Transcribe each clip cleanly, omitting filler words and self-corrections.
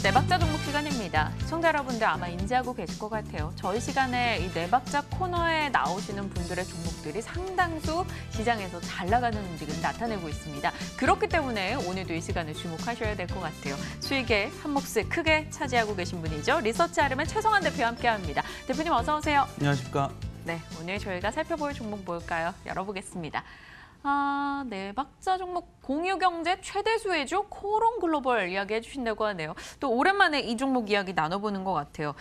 네박자 종목 시간입니다. 시청자 여러분들 아마 인지하고 계실 것 같아요. 저희 시간에 이 네박자 코너에 나오시는 분들의 종목들이 상당수 시장에서 잘 나가는 움직임을 나타내고 있습니다. 그렇기 때문에 오늘도 이 시간에 주목하셔야 될 것 같아요. 수익의 한 몫을 크게 차지하고 계신 분이죠. 리서치 아름의 최성환 대표와 함께합니다. 대표님 어서 오세요. 안녕하십니까. 네, 오늘 저희가 살펴볼 종목 뭘까요? 열어보겠습니다. 네박자 종목 공유경제 최대 수혜주 코롱글로벌 이야기해 주신다고 하네요. 또 오랜만에 이 종목 이야기 나눠보는 것 같아요.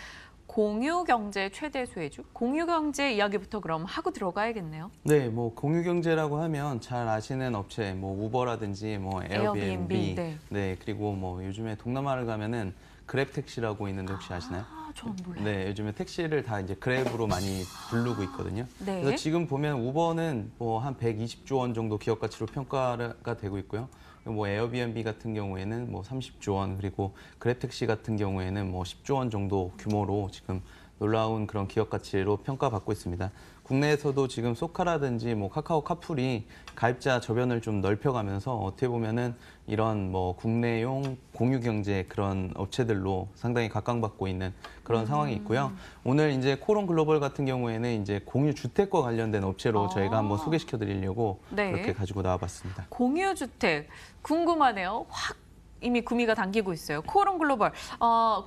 공유경제 최대 수혜주, 공유경제 이야기부터 그럼 하고 들어가야겠네요. 네, 뭐 공유경제라고 하면 잘 아시는 업체, 뭐 우버라든지 뭐 에어비앤비, 네, 그리고 뭐 요즘에 동남아를 가면은 그랩택시라고 있는데 혹시 아시나요? 전 몰라요. 네, 요즘에 택시를 다 이제 그랩으로 많이 부르고 있거든요. 네. 그래서 지금 보면 우버는 뭐 한 120조 원 정도 기업 가치로 평가가 되고 있고요. 뭐 에어비앤비 같은 경우에는 뭐 30조 원, 그리고 그랩택시 같은 경우에는 뭐 10조 원 정도 규모로 지금 놀라운 그런 기업 가치로 평가받고 있습니다. 국내에서도 지금 소카라든지 뭐 카카오 카풀이 가입자 저변을 좀 넓혀가면서 어떻게 보면은 이런 뭐 국내용 공유 경제 그런 업체들로 상당히 각광받고 있는 그런 상황이 있고요. 오늘 이제 코롱 글로벌 같은 경우에는 이제 공유 주택과 관련된 업체로 저희가 한번 소개시켜 드리려고 그렇게 가지고 나와봤습니다. 공유 주택 궁금하네요. 확 이미 구미가 당기고 있어요. 코롱 글로벌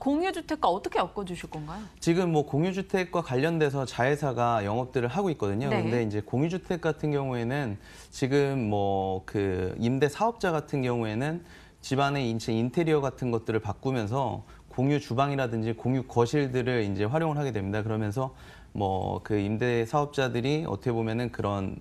공유주택과 어떻게 엮어주실 건가요? 지금 뭐 공유주택과 관련돼서 자회사가 영업들을 하고 있거든요. 네. 근데 이제 공유주택 같은 경우에는 지금 뭐 그 임대 사업자 같은 경우에는 집안의 인테리어 같은 것들을 바꾸면서 공유 주방이라든지 공유 거실들을 이제 활용을 하게 됩니다. 그러면서 뭐 그 임대 사업자들이 어떻게 보면은 그런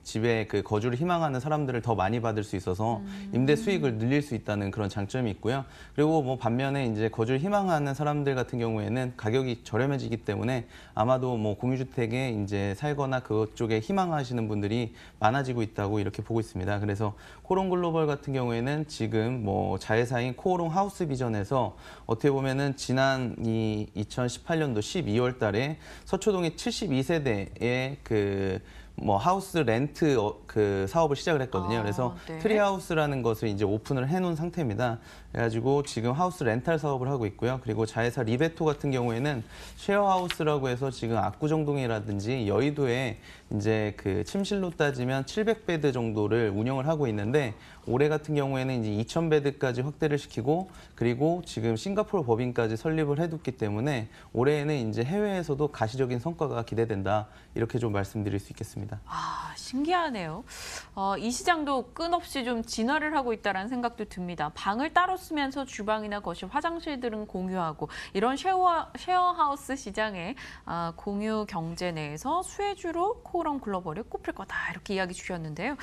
집에 그 거주를 희망하는 사람들을 더 많이 받을 수 있어서 임대 수익을 늘릴 수 있다는 그런 장점이 있고요. 그리고 뭐 반면에 이제 거주를 희망하는 사람들 같은 경우에는 가격이 저렴해지기 때문에 아마도 뭐 공유주택에 이제 살거나 그쪽에 희망하시는 분들이 많아지고 있다고 이렇게 보고 있습니다. 그래서 코롱 글로벌 같은 경우에는 지금 뭐 자회사인 코롱 하우스 비전에서 어떻게 보면은 지난 2018년도 12월 달에 서초동의 72세대의 뭐 하우스 렌트 그 사업을 시작을 했거든요. 그래서 트리하우스라는 것을 이제 오픈을 해놓은 상태입니다. 그래가지고 지금 하우스 렌탈 사업을 하고 있고요. 그리고 자회사 리베토 같은 경우에는 쉐어하우스라고 해서 지금 압구정동이라든지 여의도에 이제 그 침실로 따지면 700베드 정도를 운영을 하고 있는데 올해 같은 경우에는 이제 2000베드까지 확대를 시키고 그리고 지금 싱가포르 법인까지 설립을 해뒀기 때문에 올해에는 이제 해외에서도 가시적인 성과가 기대된다 이렇게 좀 말씀드릴 수 있겠습니다. 신기하네요. 이 시장도 끝없이 좀 진화를 하고 있다는 생각도 듭니다. 방을 따로 쓰면서 주방이나 거실, 화장실들은 공유하고 이런 쉐어하우스 시장의 공유 경제 내에서 수혜주로 코롱 글로벌이 꼽힐 거다 이렇게 이야기 주셨는데요.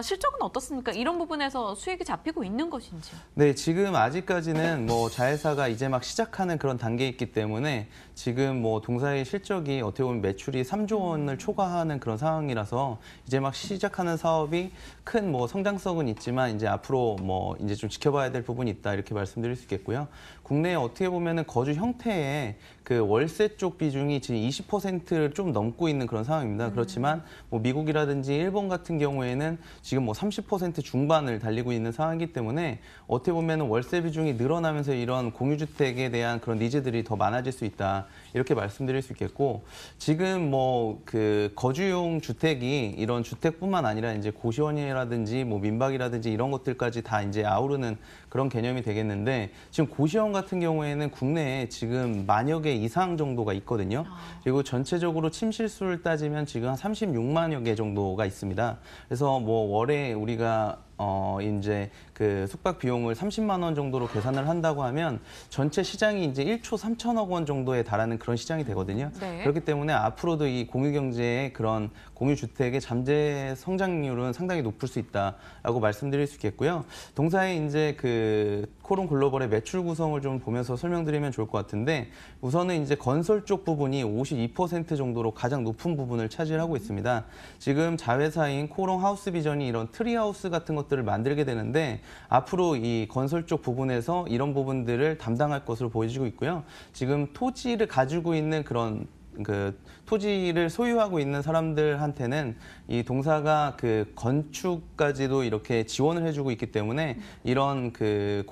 실적은 어떻습니까? 이런 부분에서 수익이 잡히고 있는 것인지? 네, 지금 아직까지는 뭐 자회사가 이제 막 시작하는 그런 단계에 있기 때문에 지금 뭐 동사의 실적이 어떻게 보면 매출이 3조 원을 초과하는 그런 상황이라서 이제 막 시작하는 사업이 큰 뭐 성장성은 있지만 이제 앞으로 뭐 이제 좀 지켜봐야 될 부분이 있다 이렇게 말씀드릴 수 있겠고요. 국내에 어떻게 보면은 거주 형태의 그 월세 쪽 비중이 지금 20%를 좀 넘고 있는 그런 상황입니다. 그렇지만 뭐 미국이라든지 일본 같은 경우에는 지금 뭐 30% 중반을 달리고 있는 상황이기 때문에 어떻게 보면은 월세 비중이 늘어나면서 이런 공유주택에 대한 그런 니즈들이 더 많아질 수 있다 이렇게 말씀드릴 수 있겠고 지금 뭐 그 거주용 주택이 이런 주택뿐만 아니라 이제 고시원이라든지 뭐 민박이라든지 이런 것들까지 다 이제 아우르는 그런 개념이 되겠는데 지금 고시원 같은 경우에는 국내에 지금 만여 개 이상 정도가 있거든요. 그리고 전체적으로 침실 수를 따지면 지금 한 36만여 개 정도가 있습니다. 그래서 뭐 월에 우리가 이제 그 숙박 비용을 30만 원 정도로 계산을 한다고 하면 전체 시장이 이제 1조 3천억 원 정도에 달하는 그런 시장이 되거든요. 네. 그렇기 때문에 앞으로도 이 공유경제의 그런 공유주택의 잠재 성장률은 상당히 높을 수 있다라고 말씀드릴 수 있겠고요. 동사의 이제 그 코롱 글로벌의 매출 구성을 좀 보면서 설명드리면 좋을 것 같은데 우선은 이제 건설 쪽 부분이 52% 정도로 가장 높은 부분을 차지하고 있습니다. 지금 자회사인 코롱 하우스 비전이 이런 트리하우스 같은 것 것들을 만들게 되는데 앞으로 이 건설 쪽 부분에서 이런 부분들을 담당할 것으로 보여지고 있고요. 지금 토지를 가지고 있는 그런 그 토지를 소유하고 있는 사람들한테는 이 동사가 그 건축까지도 이렇게 지원을 해주고 있기 때문에 이런 그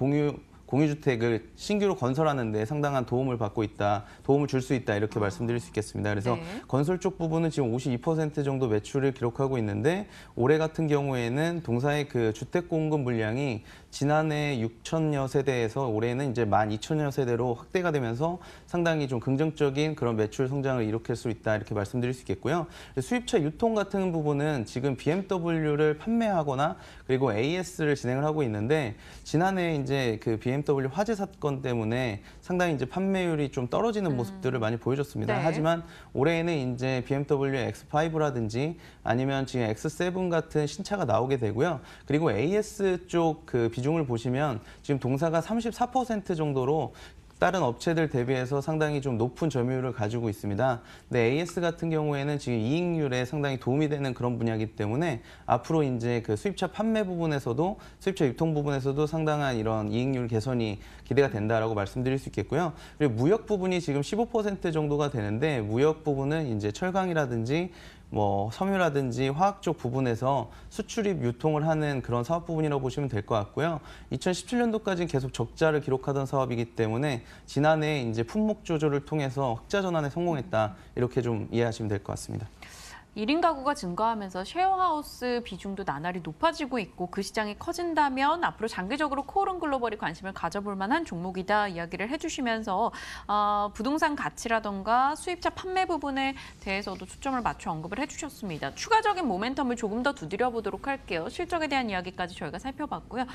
공유주택을 신규로 건설하는 데 상당한 도움을 받고 있다, 도움을 줄 수 있다 이렇게 말씀드릴 수 있겠습니다. 그래서 네. 건설 쪽 부분은 지금 52% 정도 매출을 기록하고 있는데 올해 같은 경우에는 동사의 그 주택 공급 물량이 지난해 6천여 세대에서 올해는 이제 12,000여 세대로 확대가 되면서 상당히 좀 긍정적인 그런 매출 성장을 일으킬 수 있다 이렇게 말씀드릴 수 있겠고요. 수입차 유통 같은 부분은 지금 BMW를 판매하거나 그리고 AS를 진행을 하고 있는데 지난해 이제 그 BMW 화재 사건 때문에 상당히 이제 판매율이 좀 떨어지는 모습들을 많이 보여줬습니다. 네. 하지만 올해에는 이제 BMW X5라든지 아니면 지금 X7 같은 신차가 나오게 되고요. 그리고 AS 쪽 그 비중을 보시면 지금 동사가 34% 정도로 다른 업체들 대비해서 상당히 좀 높은 점유율을 가지고 있습니다. 근데 AS 같은 경우에는 지금 이익률에 상당히 도움이 되는 그런 분야이기 때문에 앞으로 이제 그 수입차 판매 부분에서도 수입차 유통 부분에서도 상당한 이런 이익률 개선이 기대가 된다라고 말씀드릴 수 있겠고요. 그리고 무역 부분이 지금 15% 정도가 되는데 무역 부분은 이제 철강이라든지 뭐 섬유라든지 화학 쪽 부분에서 수출입 유통을 하는 그런 사업 부분이라고 보시면 될 것 같고요. 2017년도까지는 계속 적자를 기록하던 사업이기 때문에 지난해 이제 품목 조절을 통해서 흑자 전환에 성공했다 이렇게 좀 이해하시면 될 것 같습니다. 1인 가구가 증가하면서 쉐어하우스 비중도 나날이 높아지고 있고 그 시장이 커진다면 앞으로 장기적으로 코오른 글로벌이 관심을 가져볼 만한 종목이다 이야기를 해주시면서 부동산 가치라던가 수입차 판매 부분에 대해서도 초점을 맞춰 언급을 해주셨습니다. 추가적인 모멘텀을 조금 더 두드려보도록 할게요. 실적에 대한 이야기까지 저희가 살펴봤고요.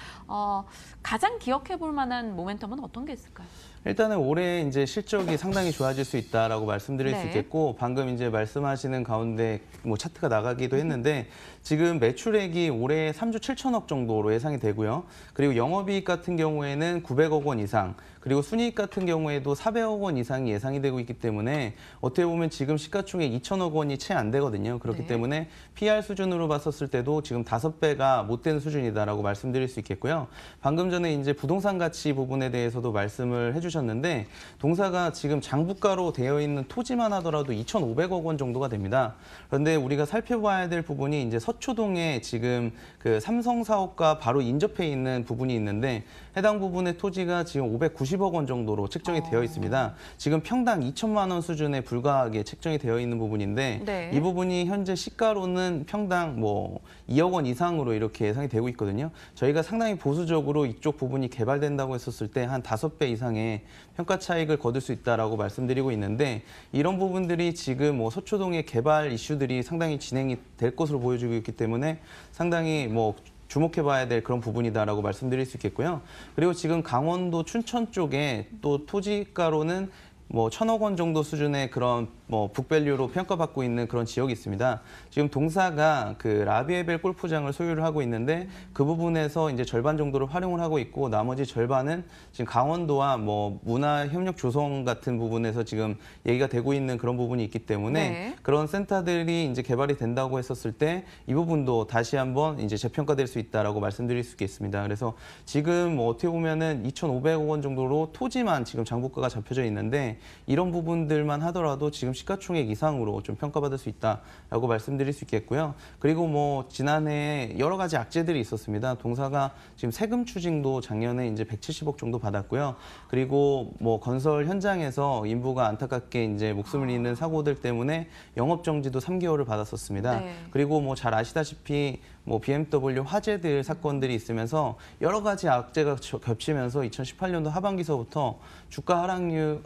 가장 기억해볼 만한 모멘텀은 어떤 게 있을까요? 일단은 올해 이제 실적이 상당히 좋아질 수 있다라고 말씀드릴 수 네. 있겠고 방금 이제 말씀하시는 가운데 뭐 차트가 나가기도 했는데 지금 매출액이 올해 3조 7천억 정도로 예상이 되고요. 그리고 영업이익 같은 경우에는 900억 원 이상, 그리고 순이익 같은 경우에도 400억 원 이상이 예상이 되고 있기 때문에 어떻게 보면 지금 시가총액 2천억 원이 채 안 되거든요. 그렇기 네. 때문에 PR 수준으로 봤었을 때도 지금 5배가 못 되는 수준이다라고 말씀드릴 수 있겠고요. 방금 전에 이제 부동산 가치 부분에 대해서도 말씀을 해주셨는데 동사가 지금 장부가로 되어 있는 토지만 하더라도 2,500억 원 정도가 됩니다. 그런데 우리가 살펴봐야 될 부분이 이제 서초동에 지금 그 삼성 사업과 바로 인접해 있는 부분이 있는데 해당 부분의 토지가 지금 590억 원 정도로 책정이 되어 있습니다. 지금 평당 2천만 원 수준에 불과하게 책정이 되어 있는 부분인데 네. 이 부분이 현재 시가로는 평당 뭐 2억 원 이상으로 이렇게 예상이 되고 있거든요. 저희가 상당히 보수적으로 이쪽 부분이 개발된다고 했었을 때 한 5배 이상의 평가 차익을 거둘 수 있다라고 말씀드리고 있는데 이런 부분들이 지금 뭐 서초동의 개발 이슈들이 상당히 진행이 될 것으로 보여지고 있기 때문에 상당히 뭐 주목해봐야 될 그런 부분이다라고 말씀드릴 수 있겠고요. 그리고 지금 강원도 춘천 쪽에 또 토지가로는 뭐 1,000억 원 정도 수준의 그런 뭐 북밸류로 평가받고 있는 그런 지역이 있습니다. 지금 동사가 그 라비에벨 골프장을 소유를 하고 있는데 그 부분에서 이제 절반 정도를 활용을 하고 있고 나머지 절반은 지금 강원도와 뭐 문화 협력 조성 같은 부분에서 지금 얘기가 되고 있는 그런 부분이 있기 때문에 네. 그런 센터들이 이제 개발이 된다고 했었을 때 이 부분도 다시 한번 이제 재평가될 수 있다라고 말씀드릴 수 있겠습니다. 그래서 지금 뭐 어떻게 보면은 2,500억 원 정도로 토지만 지금 장부가가 잡혀져 있는데 이런 부분들만 하더라도 지금 시가총액 이상으로 좀 평가받을 수 있다라고 말씀드릴 수 있겠고요. 그리고 뭐 지난해 여러 가지 악재들이 있었습니다. 동사가 지금 세금 추징도 작년에 이제 170억 정도 받았고요. 그리고 뭐 건설 현장에서 인부가 안타깝게 이제 목숨을 잃는 사고들 때문에 영업 정지도 3개월을 받았었습니다. 네. 그리고 뭐 잘 아시다시피 뭐 BMW 화재들 사건들이 있으면서 여러 가지 악재가 겹치면서 2018년도 하반기서부터 주가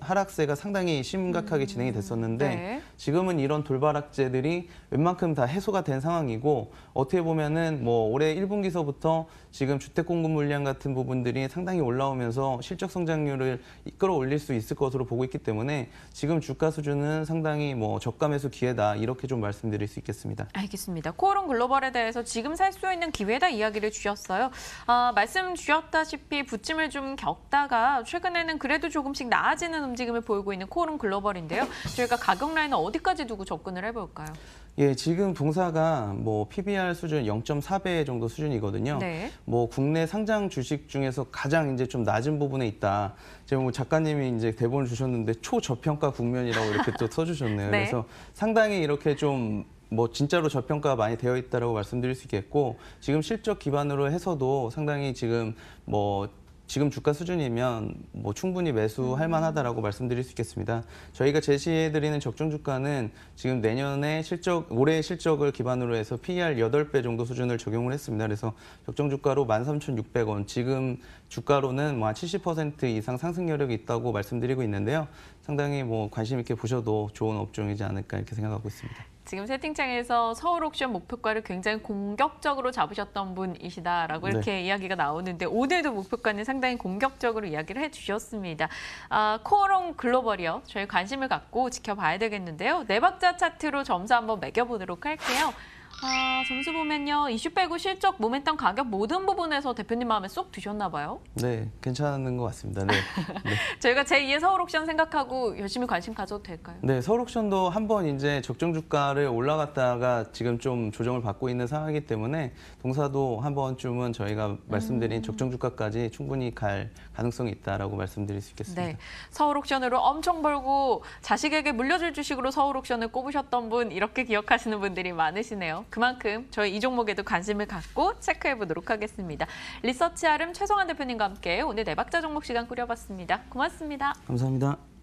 하락세가 상당히 심각하게 진행이 됐었는데 네. 지금은 이런 돌발 악재들이 웬만큼 다 해소가 된 상황이고 어떻게 보면은 뭐 올해 1분기서부터 지금 주택 공급 물량 같은 부분들이 상당히 올라오면서 실적 성장률을 끌어올릴 수 있을 것으로 보고 있기 때문에 지금 주가 수준은 상당히 뭐 저가 매수 기회다 이렇게 좀 말씀드릴 수 있겠습니다. 알겠습니다. 코오른 글로벌에 대해서 지금 지금 살 수 있는 기회다 이야기를 주셨어요. 말씀 주셨다시피 부침을 좀 겪다가 최근에는 그래도 조금씩 나아지는 움직임을 보이고 있는 코오롱 글로벌인데요. 저희가 가격 라인은 어디까지 두고 접근을 해볼까요? 예, 지금 동사가 뭐 PBR 수준 0.4배 정도 수준이거든요. 네. 뭐 국내 상장 주식 중에서 가장 이제 좀 낮은 부분에 있다. 제가 뭐 작가님이 이제 대본을 주셨는데 초저평가 국면이라고 이렇게 또 써주셨네요. 네. 그래서 상당히 이렇게 좀 뭐 진짜로 저평가가 많이 되어 있다라고 말씀드릴 수 있겠고, 지금 실적 기반으로 해서도 상당히 지금 뭐 지금 주가 수준이면 뭐 충분히 매수할 만하다라고 말씀드릴 수 있겠습니다. 저희가 제시해드리는 적정 주가는 지금 내년에 올해 실적을 기반으로 해서 PER 8배 정도 수준을 적용을 했습니다. 그래서 적정 주가로 13,600원, 지금 주가로는 뭐 한 70% 이상 상승 여력이 있다고 말씀드리고 있는데요. 상당히 뭐 관심 있게 보셔도 좋은 업종이지 않을까 이렇게 생각하고 있습니다. 지금 채팅창에서 서울 옥션 목표가를 굉장히 공격적으로 잡으셨던 분이시다라고 이렇게 이야기가 나오는데 오늘도 목표가는 상당히 공격적으로 이야기를 해주셨습니다. 코오롱 글로벌이요. 저희 관심을 갖고 지켜봐야 되겠는데요. 네 박자 차트로 점수 한번 매겨보도록 할게요. 점수 보면요. 이슈 빼고 실적, 모멘텀, 가격 모든 부분에서 대표님 마음에 쏙 드셨나 봐요. 네, 괜찮은 것 같습니다. 네. 네. 저희가 제2의 서울 옥션 생각하고 열심히 관심 가져도 될까요? 네, 서울 옥션도 한번 이제 적정 주가를 올라갔다가 지금 좀 조정을 받고 있는 상황이기 때문에 동사도 한 번쯤은 저희가 말씀드린 적정 주가까지 충분히 갈 가능성이 있다라고 말씀드릴 수 있겠습니다. 네, 서울 옥션으로 엄청 벌고 자식에게 물려줄 주식으로 서울 옥션을 꼽으셨던 분 이렇게 기억하시는 분들이 많으시네요. 그만큼 저희 이 종목에도 관심을 갖고 체크해 보도록 하겠습니다. 리서치 아름 최성환 대표님과 함께 오늘 네 박자 종목 시간 꾸려봤습니다. 고맙습니다. 감사합니다.